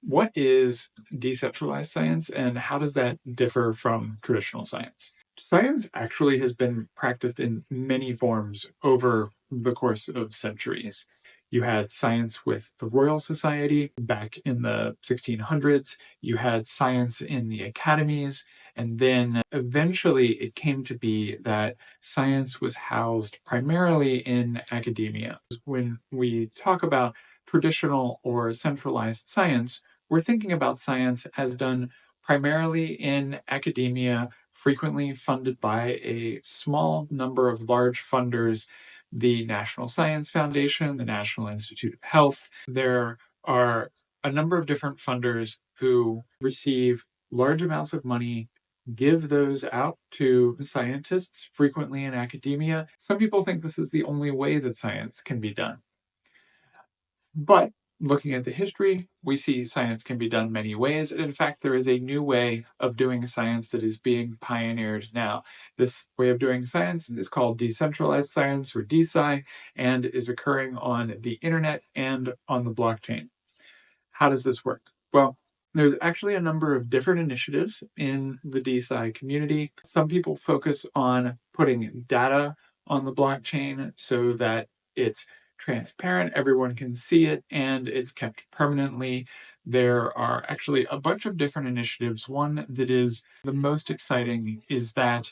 What is decentralized science and how does that differ from traditional science? Science actually has been practiced in many forms over the course of centuries. You had science with the Royal Society back in the 1600s. You had science in the academies. And then eventually it came to be that science was housed primarily in academia. When we talk about traditional or centralized science, we're thinking about science as done primarily in academia, frequently funded by a small number of large funders, the National Science Foundation, the National Institute of Health. There are a number of different funders who receive large amounts of money, give those out to scientists, frequently in academia. Some people think this is the only way that science can be done. But looking at the history, we see science can be done many ways. And in fact, there is a new way of doing science that is being pioneered now. This way of doing science is called decentralized science, or DeSci, and is occurring on the internet and on the blockchain. How does this work? Well, there's actually a number of different initiatives in the DeSci community. Some people focus on putting data on the blockchain so that it's transparent, everyone can see it, and it's kept permanently. There are actually a bunch of different initiatives. One that is the most exciting is that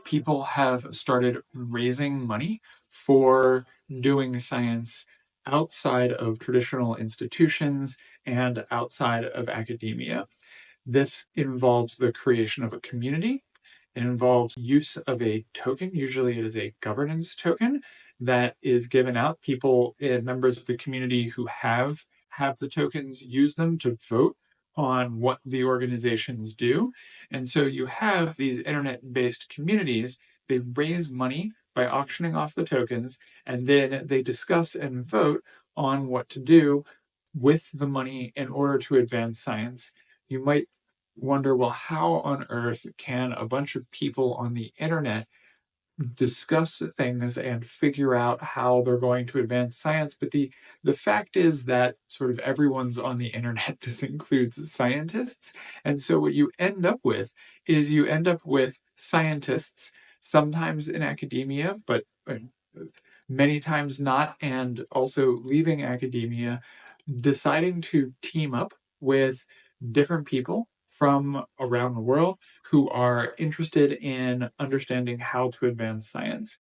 people have started raising money for doing science outside of traditional institutions and outside of academia. This involves the creation of a community. It involves use of a token. Usually it is a governance token that is given out. People, members of the community who have the tokens, use them to vote on what the organizations do. And so you have these internet-based communities. They raise money by auctioning off the tokens, and then they discuss and vote on what to do with the money in order to advance science. You might wonder, well, how on earth can a bunch of people on the internet discuss things and figure out how they're going to advance science? But the fact is that sort of everyone's on the internet. This includes scientists. And so what you end up with is you end up with scientists, sometimes in academia, but many times not, and also leaving academia, deciding to team up with different people from around the world who are interested in understanding how to advance science.